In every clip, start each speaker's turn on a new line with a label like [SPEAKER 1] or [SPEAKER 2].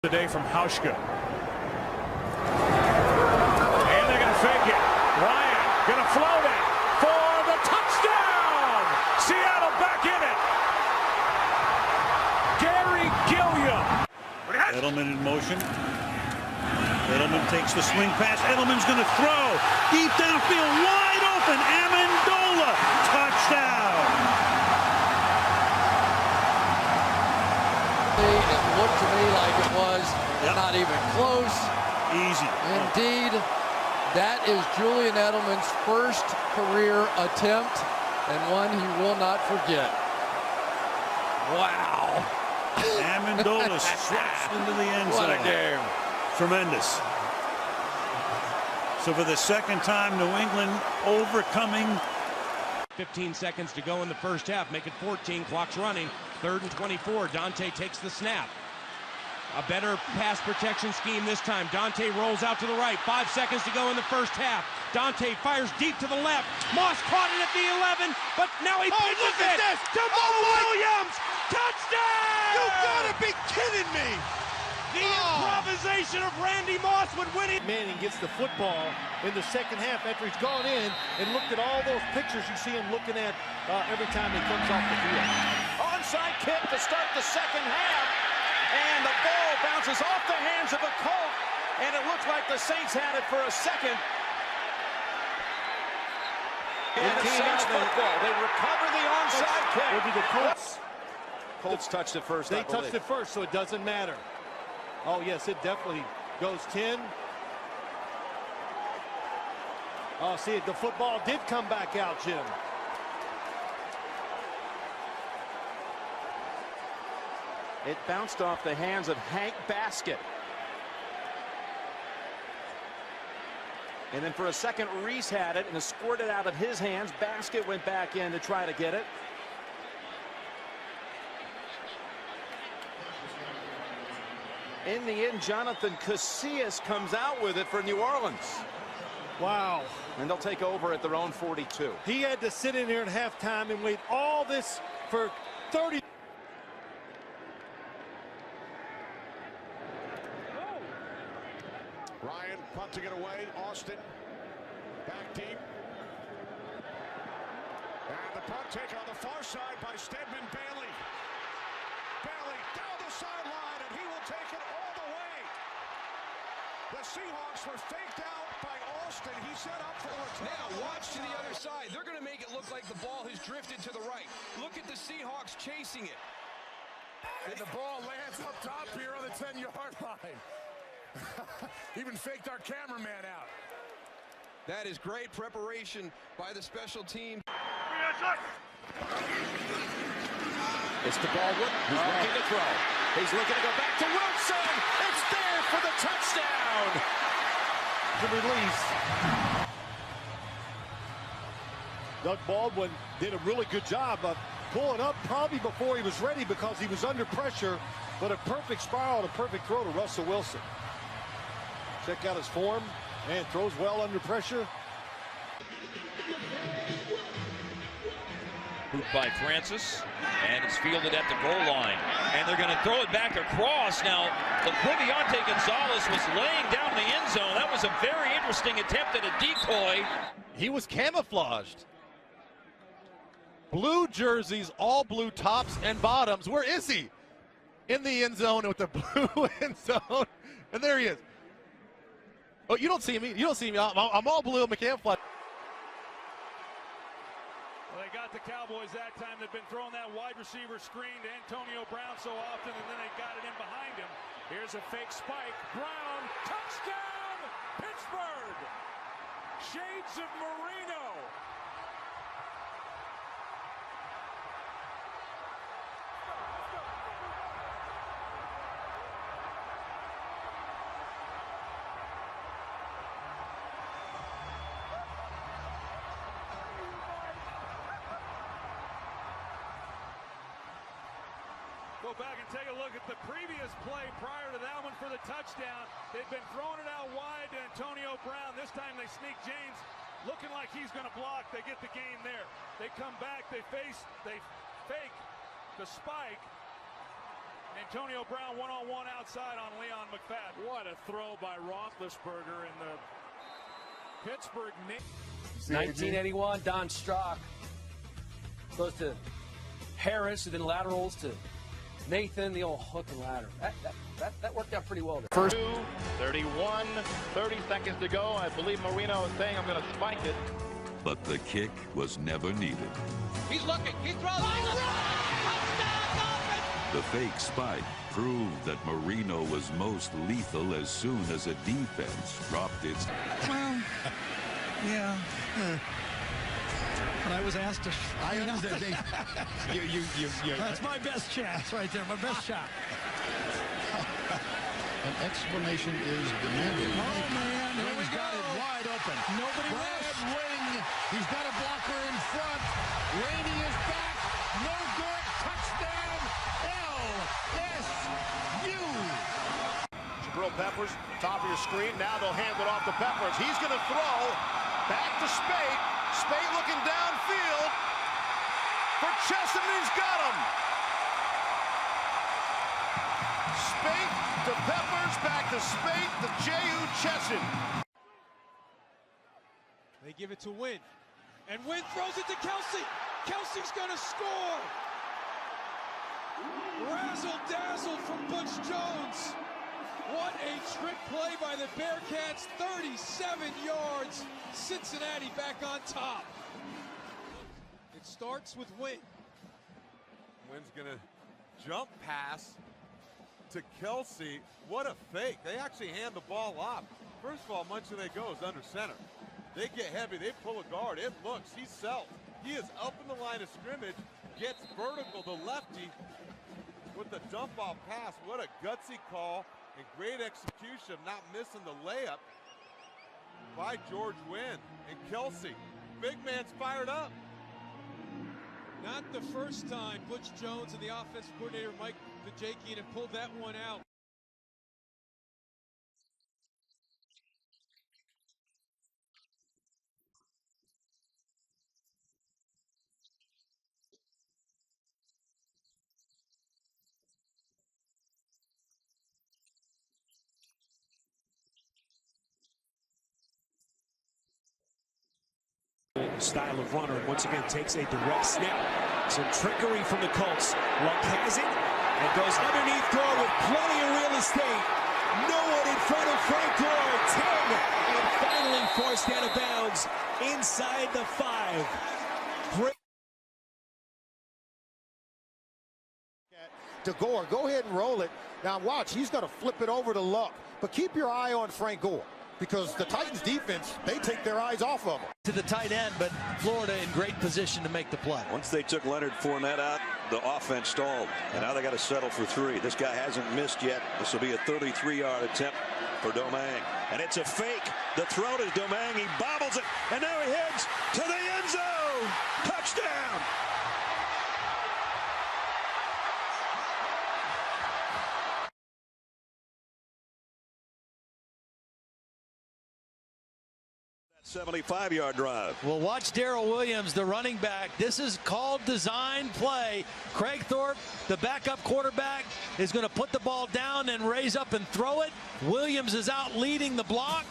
[SPEAKER 1] Today from Hauschka. And they're going to fake it. Ryan going to float it for the touchdown. Seattle back in it. Gary Gilliam.
[SPEAKER 2] Edelman in motion. Edelman takes the swing pass. Edelman's going to throw. Deep downfield, wide open. Amendola. Touchdown.
[SPEAKER 3] It looked to me like it was not even close.
[SPEAKER 2] Easy.
[SPEAKER 3] Indeed, that is Julian Edelman's first career attempt and one he will not forget. Wow.
[SPEAKER 2] Amendola stretched into the end zone.
[SPEAKER 3] What a game.
[SPEAKER 2] Tremendous. So for the second time, New England overcoming.
[SPEAKER 4] 15 seconds to go in the first half. Make it 14. Clock's running. 3rd and 24. Dante takes the snap. A better pass protection scheme this time. Dante rolls out to the right. 5 seconds to go in the first half. Dante fires deep to the left. Moss caught it at the 11, but now he pitches it to Mo Williams. Touchdown!
[SPEAKER 5] You gotta be kidding me!
[SPEAKER 4] The improvisation of Randy Moss would win it.
[SPEAKER 5] Manning gets the football in the second half after he's gone in and looked at all those pictures you see him looking at every time he comes off the field.
[SPEAKER 6] Onside kick to start the second half, and the ball bounces off the hands of a Colt, and it looks like the Saints had it for a second. And the Saints football, they recover the onside kick.
[SPEAKER 5] Or did the Colts?
[SPEAKER 6] Colts touched it first.
[SPEAKER 5] They touched it first, so it doesn't matter. Oh, yes, it definitely goes 10. Oh, see, the football did come back out, Jim.
[SPEAKER 6] It bounced off the hands of Hank Baskett. And then for a second, Reese had it and squirted out of his hands. Baskett went back in to try to get it. In the end, Jonathan Casillas comes out with it for New Orleans.
[SPEAKER 5] Wow.
[SPEAKER 6] And they'll take over at their own 42.
[SPEAKER 5] He had to sit in here at halftime and wait all this for 30.
[SPEAKER 7] Ryan punting it away. Austin back deep. And the punt taken on the far side by Stedman Bailey. Bailey down the sideline, and he will take it all the way. The Seahawks were faked out by Austin. He set up for a return.
[SPEAKER 8] Now watch to the other side. They're going to make it look like the ball has drifted to the right. Look at the Seahawks chasing it.
[SPEAKER 7] And the ball lands up top here on the 10-yard line. Even faked our cameraman out.
[SPEAKER 8] That is great preparation by the special team.
[SPEAKER 6] It's to Baldwin, who's looking to throw. He's looking to go back to Wilson. It's there for the touchdown.
[SPEAKER 5] The release. Doug Baldwin did a really good job of pulling up probably before he was ready because he was under pressure, but a perfect spiral and a perfect throw to Russell Wilson. Check out his form and throws well under pressure.
[SPEAKER 9] Hooped by Francis, and it's fielded at the goal line. And they're going to throw it back across. Now, Laquivionte Gonzalez was laying down the end zone. That was a very interesting attempt at a decoy.
[SPEAKER 10] He was camouflaged. Blue jerseys, all blue tops and bottoms. Where is he? In the end zone with the blue end zone. And there he is. Oh, you don't see me. You don't see me. I'm all blue. I'm camouflaged.
[SPEAKER 1] Well, they got the Cowboys that time. They've been throwing that wide receiver screen to Antonio Brown so often, and then they got it in behind him. Here's a fake spike. Brown, touchdown, Pittsburgh. Shades of Marino. Go back and take a look at the previous play prior to that one for the touchdown. They've been throwing it out wide to Antonio Brown. This time they sneak James, looking like he's going to block. They get the gain there. They come back, they fake the spike. Antonio Brown one-on-one outside on Leon McFadden. What a throw by Roethlisberger in the Pittsburgh.
[SPEAKER 11] 1981, Don Strock goes to Harris, and then laterals to Nathan, the old hook and ladder. That worked out pretty well.
[SPEAKER 6] First 31, 30 seconds to go. I believe Marino is saying I'm going to spike it.
[SPEAKER 12] But the kick was never needed.
[SPEAKER 8] He's looking. He throws.
[SPEAKER 12] The fake spike proved that Marino was most lethal as soon as a defense dropped its...
[SPEAKER 13] Well, yeah. But I was asked to... That's my best chance right there, my best shot.
[SPEAKER 5] An explanation is demanded.
[SPEAKER 13] Oh, man, here we
[SPEAKER 5] He's got it wide open.
[SPEAKER 13] Nobody
[SPEAKER 5] Brad Wing, he's got a blocker in front. Rainey is back. No good. Touchdown, LSU. Jabril Peppers, top of your screen. Now they'll hand it off to Peppers. He's going to throw back to Spate. Spate looking downfield for Chesson. He's got him. Spate to Peppers, back to Spate to J.U. Chesson.
[SPEAKER 4] They give it to Wynn. And Wynn throws it to Kelsey. Kelsey's going to score. Razzle-dazzle from Butch Jones. What a trick play by the Bearcats. 37 yards. Cincinnati back on top. It starts with Wynn.
[SPEAKER 10] Wynn's going to jump pass to Kelsey. What a fake. They actually hand the ball off. First of all, much of they go is under center. They get heavy. They pull a guard. It looks. He's self. He is up in the line of scrimmage. Gets vertical. The lefty with the dump off pass. What a gutsy call and great execution. Not missing the layup by George Wynn. And Kelsey. Big man's fired up.
[SPEAKER 4] Not the first time Butch Jones and the offensive coordinator Mike Vajakian have pulled that one out.
[SPEAKER 14] Style of runner, and once again takes a direct snap. Some trickery from the Colts. Luck has it and goes underneath Gore with plenty of real estate. No one in front of Frank Gore. 10 and finally forced out of bounds inside the 5. Great.
[SPEAKER 5] To Gore, go ahead and roll it. Now watch, he's going to flip it over to Luck. But keep your eye on Frank Gore, because the Titans defense, they take their eyes off of him.
[SPEAKER 15] To the tight end, but Florida in great position to make the play.
[SPEAKER 16] Once they took Leonard Fournette out, the offense stalled, and now they got to settle for 3. This guy hasn't missed yet. This will be a 33-yard attempt for Domingue, and it's a fake. The throw to Domingue, he bobbles it, and now he heads to the end zone. Touchdown! That 75-yard drive.
[SPEAKER 15] Well, watch Darrell Williams, the running back. This is called design play. Craig Thorpe, the backup quarterback, is going to put the ball down and raise up and throw it. Williams is out leading the block.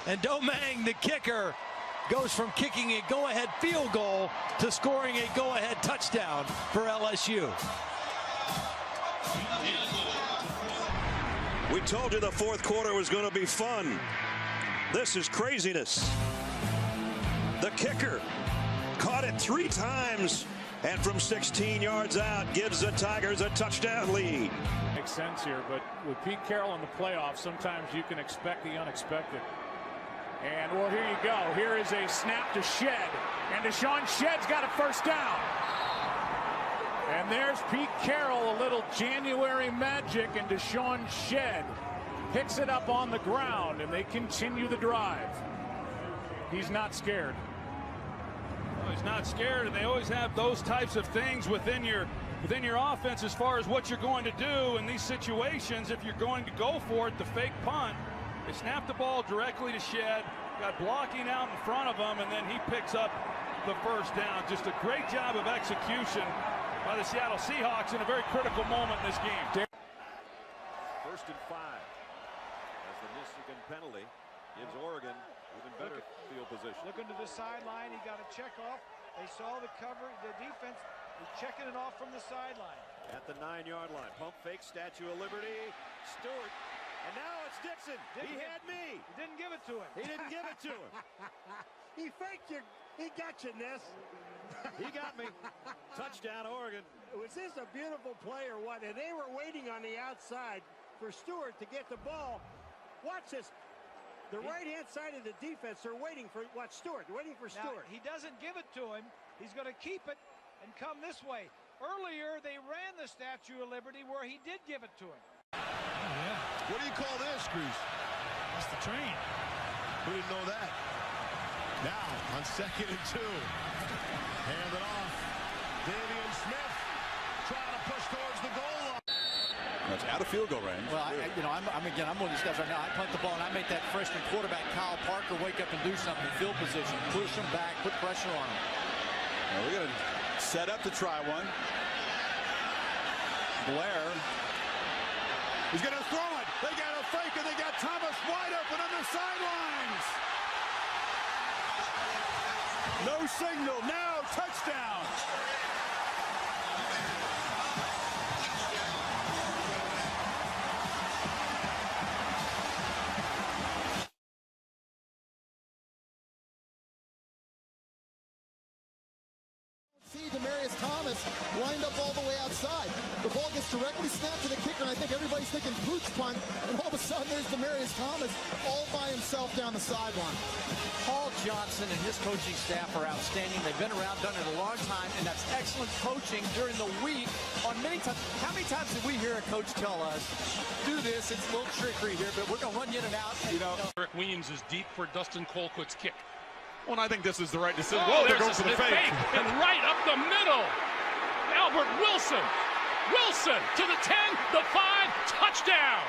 [SPEAKER 15] And Domingue, the kicker, goes from kicking a go-ahead field goal to scoring a go-ahead touchdown for LSU.
[SPEAKER 16] We told you the fourth quarter was going to be fun. This is craziness. The kicker caught it 3 times, and from 16 yards out gives the Tigers a touchdown lead.
[SPEAKER 1] Makes sense here, but with Pete Carroll in the playoffs, sometimes you can expect the unexpected. And well, here you go. Here is a snap to Shed, and Deshaun Shedd's got a first down. And there's Pete Carroll, a little January magic, and Deshaun Shed picks it up on the ground, and they continue the drive. He's not scared.
[SPEAKER 17] Well, he's not scared, and they always have those types of things within your offense as far as what you're going to do in these situations. If you're going to go for it, the fake punt, they snap the ball directly to Shed, got blocking out in front of him, and then he picks up the first down. Just a great job of execution by the Seattle Seahawks in a very critical moment in this game.
[SPEAKER 18] 1st and 5 as the Michigan penalty gives Oregon even better field position.
[SPEAKER 19] Looking to the sideline, he got a check off. They saw the cover, the defense. He's checking it off from the sideline.
[SPEAKER 18] At the 9-yard line, pump fake, Statue of Liberty, Stewart, and now it's Dixon. He had me.
[SPEAKER 19] He didn't give it to him.
[SPEAKER 18] He didn't give it to him.
[SPEAKER 20] He faked you. He got you, Ness.
[SPEAKER 18] He got me. Touchdown, Oregon.
[SPEAKER 20] Was this a beautiful play or what? And they were waiting on the outside for Stewart to get the ball. Watch this. The right-hand side of the defense, they're waiting for Stewart. They're waiting for Stewart.
[SPEAKER 19] Now, he doesn't give it to him. He's going to keep it and come this way. Earlier, they ran the Statue of Liberty where he did give it to him.
[SPEAKER 7] Oh, yeah. What do you call this, Grease?
[SPEAKER 13] That's the train.
[SPEAKER 7] Who didn't know that? Now, on 2nd and 2. Hand it off. Davian Smith trying to push towards the goal line.
[SPEAKER 21] That's out of field goal range.
[SPEAKER 22] Well, I'm one of these guys right now. I punt the ball and I make that freshman quarterback Kyle Parker wake up and do something. Field position, push him back, put pressure on him.
[SPEAKER 21] Well, we're going to set up to try one. Blair.
[SPEAKER 7] He's going to throw it. They got a fake and they got Thomas wide open on the sidelines.
[SPEAKER 18] No signal. Now touchdown.
[SPEAKER 23] Demarius Thomas lined up all the way outside. The ball gets directly snapped to the kicker, and I think everybody's thinking pooch punt, and all of a sudden there's Demarius Thomas all by himself down the sideline.
[SPEAKER 22] Paul Johnson and his coaching staff are outstanding. They've been around, done it a long time, and that's excellent coaching during the week on many times. How many times did we hear a coach tell us, do this, it's a little trickery here, but we're going to run you in and out. And,
[SPEAKER 24] Eric Weems is deep for Dustin Colquitt's kick.
[SPEAKER 10] Well, I think this is the right decision.
[SPEAKER 24] Oh,
[SPEAKER 10] Whoa, they're going for the fake.
[SPEAKER 24] And right up the middle. Albert Wilson. Wilson to the 10, the 5, touchdown.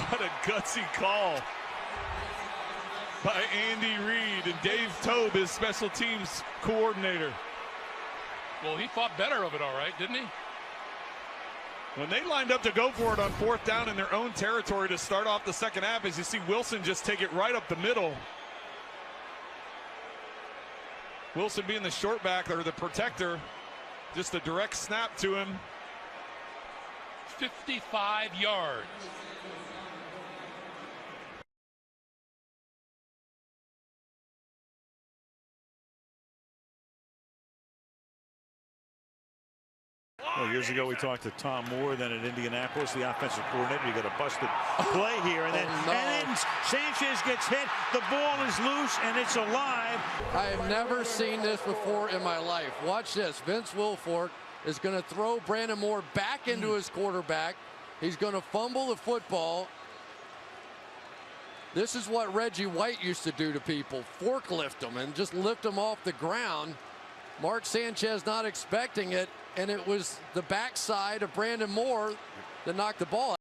[SPEAKER 10] What a gutsy call by Andy Reid and Dave Tobe, his special teams coordinator.
[SPEAKER 24] Well, he thought better of it, all right, didn't he?
[SPEAKER 10] When they lined up to go for it on 4th down in their own territory to start off the second half, as you see Wilson just take it right up the middle. Wilson being the short back or the protector, just a direct snap to him.
[SPEAKER 24] 55 yards.
[SPEAKER 2] Well, years ago we talked to Tom Moore, then at Indianapolis, the offensive coordinator. You got a busted play here, and then Sanchez gets hit. The ball is loose, and it's alive.
[SPEAKER 3] I have never seen this before in my life. Watch this. Vince Wilfork is going to throw Brandon Moore back into his quarterback. He's going to fumble the football. This is what Reggie White used to do to people, forklift them and just lift them off the ground. Mark Sanchez not expecting it, and it was the backside of Brandon Moore that knocked the ball out.